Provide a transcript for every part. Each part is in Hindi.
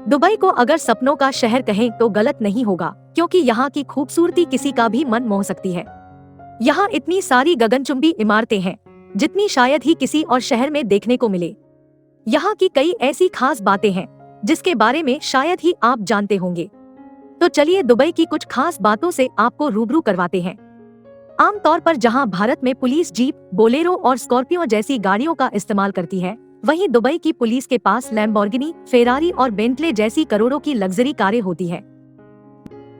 दुबई को अगर सपनों का शहर कहें तो गलत नहीं होगा, क्योंकि यहाँ की खूबसूरती किसी का भी मन मोह सकती है। यहाँ इतनी सारी गगनचुंबी इमारतें हैं जितनी शायद ही किसी और शहर में देखने को मिले। यहाँ की कई ऐसी खास बातें हैं जिसके बारे में शायद ही आप जानते होंगे। तो चलिए दुबई की कुछ खास बातों से आपको रूबरू करवाते हैं। आमतौर पर जहाँ भारत में पुलिस जीप, बोलेरो और स्कॉर्पियो जैसी गाड़ियों का इस्तेमाल करती है, वहीं दुबई की पुलिस के पास लैम्बोर्गिनी, फेरारी और बेंटले जैसी करोड़ों की लग्जरी कारें होती हैं।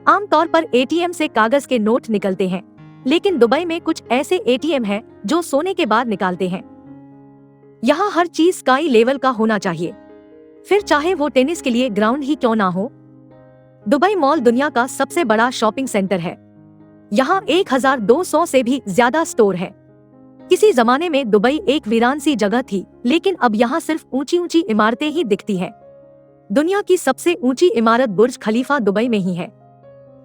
आमतौर पर एटीएम से कागज के नोट निकलते हैं, लेकिन दुबई में कुछ ऐसे एटीएम हैं जो सोने के बाद निकालते हैं। यहाँ हर चीज स्काई लेवल का होना चाहिए, फिर चाहे वो टेनिस के लिए ग्राउंड ही क्यों ना हो। दुबई मॉल दुनिया का सबसे बड़ा शॉपिंग सेंटर है। यहाँ 1200 से भी ज्यादा स्टोर है। किसी जमाने में दुबई एक वीरान सी जगह थी, लेकिन अब यहाँ सिर्फ ऊंची ऊंची इमारतें ही दिखती हैं। दुनिया की सबसे ऊंची इमारत बुर्ज खलीफा दुबई में ही है।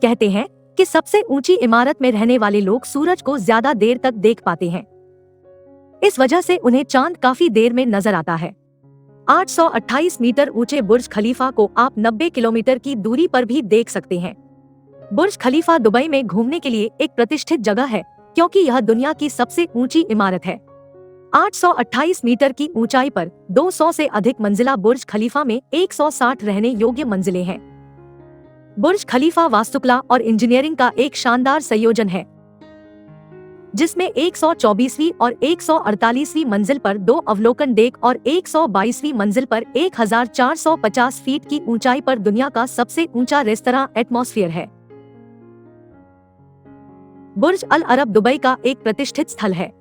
कहते हैं कि सबसे ऊंची इमारत में रहने वाले लोग सूरज को ज्यादा देर तक देख पाते हैं। इस वजह से उन्हें चांद काफी देर में नजर आता है। 828 मीटर ऊंचे बुर्ज खलीफा को आप 90 किलोमीटर की दूरी पर भी देख सकते हैं। बुर्ज खलीफा दुबई में घूमने के लिए एक प्रतिष्ठित जगह है, क्योंकि यह दुनिया की सबसे ऊंची इमारत है। 828 मीटर की ऊंचाई पर 200 से अधिक मंजिला बुर्ज खलीफा में 160 रहने योग्य मंजिलें हैं। बुर्ज खलीफा वास्तुकला और इंजीनियरिंग का एक शानदार संयोजन है, जिसमें 124वीं और 148वीं मंजिल पर 2 अवलोकन डेक और 122वीं मंजिल पर 1450 फीट की ऊंचाई पर दुनिया का सबसे ऊंचा रेस्तरां एटमॉस्फेयर है। बुर्ज अल अरब दुबई का एक प्रतिष्ठित स्थल है।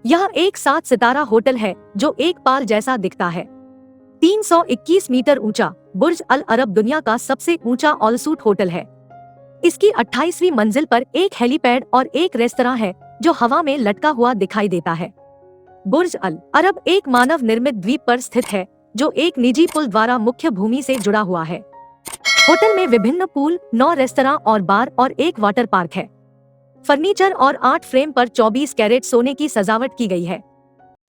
यह एक 7 सितारा होटल है जो एक पाल जैसा दिखता है। 321 मीटर ऊंचा बुर्ज अल अरब दुनिया का सबसे ऊंचा ऑल सूट होटल है। इसकी 28वीं मंजिल पर एक हेलीपैड और एक रेस्तरां है जो हवा में लटका हुआ दिखाई देता है। बुर्ज अल अरब एक मानव निर्मित द्वीप पर स्थित है जो एक निजी पुल द्वारा मुख्य भूमि से जुड़ा हुआ है। होटल में विभिन्न पूल, 9 रेस्तरां और बार और एक वाटर पार्क है। फर्नीचर और 8 फ्रेम पर 24 कैरेट सोने की सजावट की गई है।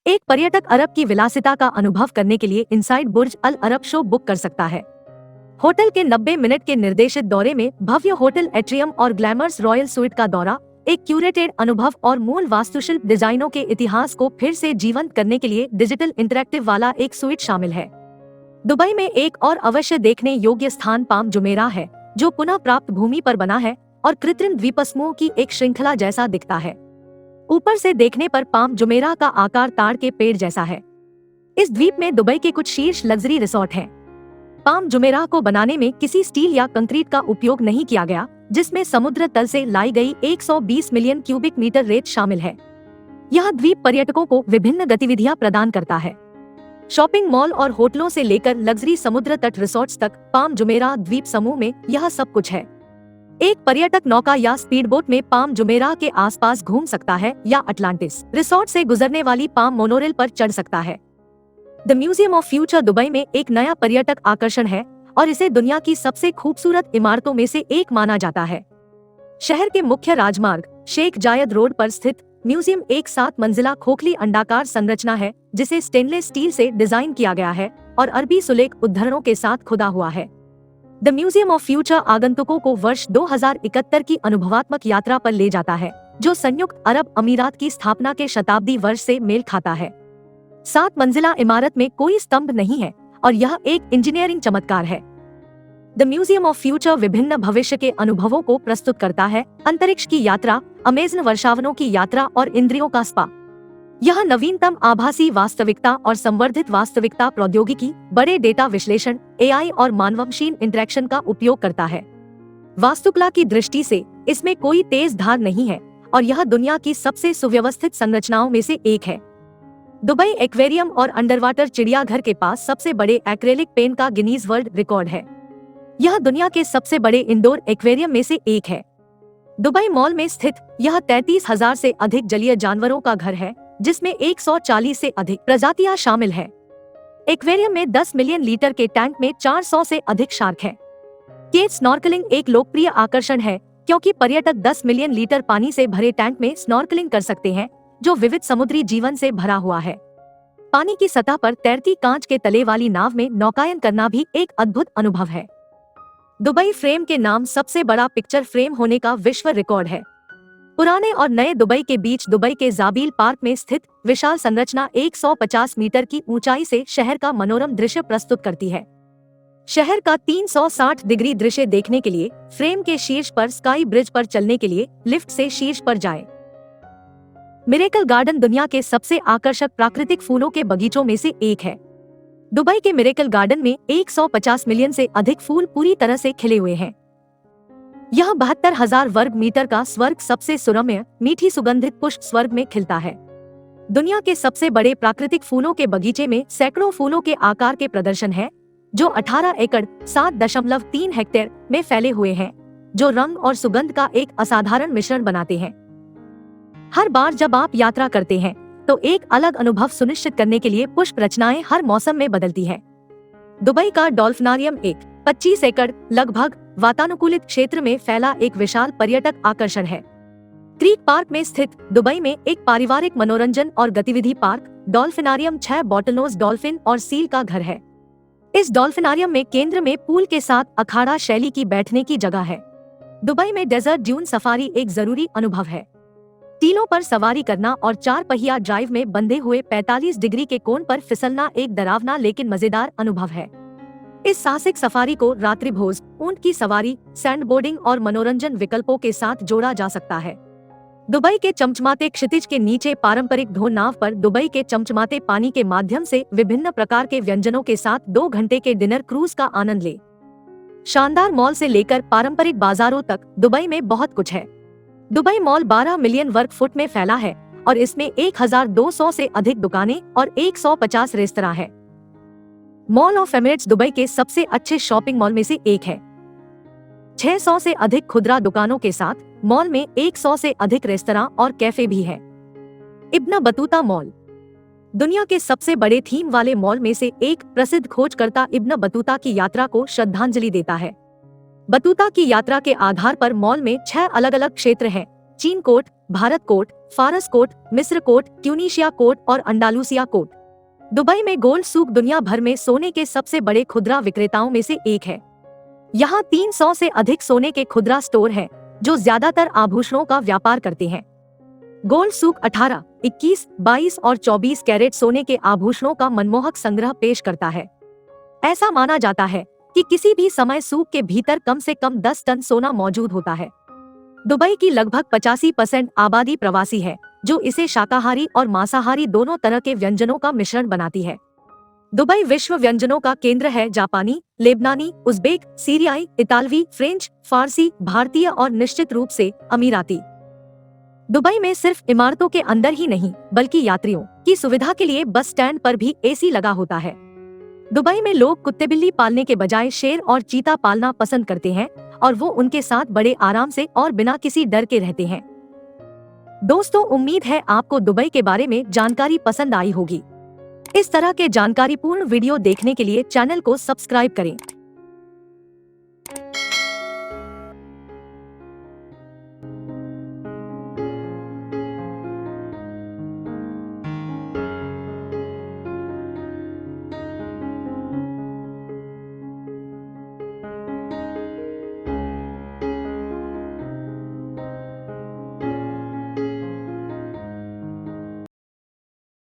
एक पर्यटक अरब की विलासिता का अनुभव करने के लिए इनसाइड बुर्ज अल अरब शो बुक कर सकता है। होटल के 90 मिनट के निर्देशित दौरे में भव्य होटल एट्रियम और ग्लैमरस रॉयल स्वीट का दौरा, एक क्यूरेटेड अनुभव और मूल वास्तुशिल्प डिजाइनों के इतिहास को फिर से जीवंत करने के लिए डिजिटल इंटरैक्टिव वाला एक स्वीट शामिल है। दुबई में एक और अवश्य देखने योग्य स्थान पाम जुमेराह है, जो पुनः प्राप्त भूमि पर बना है और कृत्रिम द्वीपसमूह की एक श्रृंखला जैसा दिखता है। ऊपर से देखने पर पाम जुमेराह का आकार ताड़ के पेड़ जैसा है। इस द्वीप में दुबई के कुछ शीर्ष लग्जरी रिसोर्ट हैं। पाम जुमेराह को बनाने में किसी स्टील या कंक्रीट का उपयोग नहीं किया गया, जिसमें समुद्र तल से लाई गई 120 मिलियन क्यूबिक मीटर रेत शामिल है। यह द्वीप पर्यटकों को विभिन्न गतिविधियां प्रदान करता है। शॉपिंग मॉल और होटलों से लेकर लग्जरी समुद्र तट रिसोर्ट्स तक पाम जुमेराह द्वीप समूह में यह सब कुछ है। एक पर्यटक नौका या स्पीडबोट में पाम जुमेराह के आसपास घूम सकता है या अटलांटिस रिसोर्ट से गुजरने वाली पाम मोनोरेल पर चढ़ सकता है। The museum of future Dubai में एक नया पर्यटक आकर्षण है और इसे दुनिया की सबसे खूबसूरत इमारतों में से एक माना जाता है। शहर के मुख्य राजमार्ग शेख जायद रोड पर स्थित म्यूजियम एक 7 मंजिला खोखली अंडाकार संरचना है, जिसे स्टेनलेस स्टील से डिजाइन किया गया है और अरबी सुलेख उद्धरणों के साथ खुदा हुआ है। द म्यूजियम ऑफ फ्यूचर आगंतुकों को वर्ष 2071 की अनुभवात्मक यात्रा पर ले जाता है, जो संयुक्त अरब अमीरात की स्थापना के शताब्दी वर्ष से मेल खाता है। 7 मंजिला इमारत में कोई स्तंभ नहीं है और यह एक इंजीनियरिंग चमत्कार है। द म्यूजियम ऑफ फ्यूचर विभिन्न भविष्य के अनुभवों को प्रस्तुत करता है, अंतरिक्ष की यात्रा, अमेज़न वर्षावनों की यात्रा और इंद्रियों का स्पा। यह नवीनतम आभासी वास्तविकता और संवर्धित वास्तविकता प्रौद्योगिकी, बड़े डेटा विश्लेषण, एआई और मानवमशीन इंटरेक्शन का उपयोग करता है। वास्तुकला की दृष्टि से इसमें कोई तेज धार नहीं है और यह दुनिया की सबसे सुव्यवस्थित संरचनाओं में से एक है। दुबई एक्वेरियम और अंडरवाटर चिड़ियाघर के पास सबसे बड़े एक्रेलिक पेंट का गिनीज वर्ल्ड रिकॉर्ड है। यह दुनिया के सबसे बड़े इंडोर एक्वेरियम में से एक है। दुबई मॉल में स्थित यह 33,000 से अधिक जलीय जानवरों का घर है, जिसमें 140 से अधिक प्रजातियां शामिल हैं। एक्वेरियम में 10 मिलियन लीटर के टैंक में 400 से अधिक शार्क हैं। केज स्नॉर्कलिंग एक लोकप्रिय आकर्षण है, क्योंकि पर्यटक 10 मिलियन लीटर पानी से भरे टैंक में स्नॉर्कलिंग कर सकते हैं, जो विविध समुद्री जीवन से भरा हुआ है। पानी की सतह पर तैरती कांच के तले वाली नाव में नौकायन करना भी एक अद्भुत अनुभव है। दुबई फ्रेम के नाम सबसे बड़ा पिक्चर फ्रेम होने का विश्व रिकॉर्ड है। पुराने और नए दुबई के बीच दुबई के जाबील पार्क में स्थित विशाल संरचना 150 मीटर की ऊंचाई से शहर का मनोरम दृश्य प्रस्तुत करती है। शहर का 360 डिग्री दृश्य देखने के लिए फ्रेम के शीर्ष पर स्काई ब्रिज पर चलने के लिए लिफ्ट से शीर्ष पर जाएं। मिरेकल गार्डन दुनिया के सबसे आकर्षक प्राकृतिक फूलों के बगीचों में से एक है। दुबई के मिरेकल गार्डन में 150 मिलियन से अधिक फूल पूरी तरह से खिले हुए हैं। यह 72,000 वर्ग मीटर का स्वर्ग सबसे सुरम्य मीठी सुगंधित पुष्प स्वर्ग में खिलता है। दुनिया के सबसे बड़े प्राकृतिक फूलों के बगीचे में सैकड़ों फूलों के आकार के प्रदर्शन है, जो 18 एकड़ 7.3 हेक्टेयर में फैले हुए हैं, जो रंग और सुगंध का एक असाधारण मिश्रण बनाते हैं। हर बार जब आप यात्रा करते हैं तो एक अलग अनुभव सुनिश्चित करने के लिए पुष्प रचनाएं हर मौसम में बदलती है। दुबई का डॉल्फिनारियम एक 25 एकड़ लगभग वातानुकूलित क्षेत्र में फैला एक विशाल पर्यटक आकर्षण है। क्रीक पार्क में स्थित दुबई में एक पारिवारिक मनोरंजन और गतिविधि पार्क डॉल्फिनारियम 6 बॉटलनोज डॉल्फिन और सील का घर है। इस डॉल्फिनारियम में केंद्र में पूल के साथ अखाड़ा शैली की बैठने की जगह है। दुबई में डेजर्ट ड्यून सफारी एक जरूरी अनुभव है। टीलों पर सवारी करना और 4 पहिया ड्राइव में बंधे हुए 45 डिग्री के कोण पर फिसलना एक डरावना लेकिन मजेदार अनुभव है। इस साहसिक सफारी को रात्रिभोज, ऊंट की सवारी, सैंडबोर्डिंग और मनोरंजन विकल्पों के साथ जोड़ा जा सकता है। दुबई के चमचमाते क्षितिज के नीचे पारंपरिक ढो नाव पर दुबई के चमचमाते पानी के माध्यम से विभिन्न प्रकार के व्यंजनों के साथ 2 घंटे के डिनर क्रूज का आनंद ले। शानदार मॉल से लेकर पारंपरिक बाजारों तक दुबई में बहुत कुछ है। दुबई मॉल 12 मिलियन वर्ग फुट में फैला है और इसमें 1200 से अधिक दुकानें और 150 रेस्तरां है। मॉल ऑफ एमिरेट्स दुबई के सबसे अच्छे शॉपिंग मॉल में से एक है। 600 से अधिक खुदरा दुकानों के साथ मॉल में 100 से अधिक रेस्तरां और कैफे भी है। इब्न बतूता मॉल दुनिया के सबसे बड़े थीम वाले मॉल में से एक प्रसिद्ध खोजकर्ता इब्न बतूता की यात्रा को श्रद्धांजलि देता है। बतूता की यात्रा के आधार पर मॉल में 6 अलग अलग क्षेत्र हैं: चीन कोर्ट, भारत कोर्ट, फारस कोर्ट, मिस्र कोर्ट, ट्यूनीशिया कोर्ट और अंडालुसिया कोर्ट। दुबई में गोल्ड सूक दुनिया भर में सोने के सबसे बड़े खुदरा विक्रेताओं में से एक है। यहाँ 300 से अधिक सोने के खुदरा स्टोर हैं, जो ज्यादातर आभूषणों का व्यापार करते हैं। गोल्ड सूक 18, 21, 22 और 24 कैरेट सोने के आभूषणों का मनमोहक संग्रह पेश करता है। ऐसा माना जाता है कि किसी भी समय सूक के भीतर कम से कम 10 टन सोना मौजूद होता है। दुबई की लगभग 85% आबादी प्रवासी है, जो इसे शाकाहारी और मांसाहारी दोनों तरह के व्यंजनों का मिश्रण बनाती है। दुबई विश्व व्यंजनों का केंद्र है। जापानी, लेबनानी, उज़्बेक, सीरियाई, इतालवी, फ्रेंच, फारसी, भारतीय और निश्चित रूप से अमीराती। दुबई में सिर्फ इमारतों के अंदर ही नहीं, बल्कि यात्रियों की सुविधा के लिए बस स्टैंड पर भी एसी लगा होता है। दुबई में लोग कुत्ते बिल्ली पालने के बजाय शेर और चीता पालना पसंद करते हैं और वो उनके साथ बड़े आराम से और बिना किसी डर के रहते हैं। दोस्तों, उम्मीद है आपको दुबई के बारे में जानकारी पसंद आई होगी। इस तरह के जानकारीपूर्ण वीडियो देखने के लिए चैनल को सब्सक्राइब करें।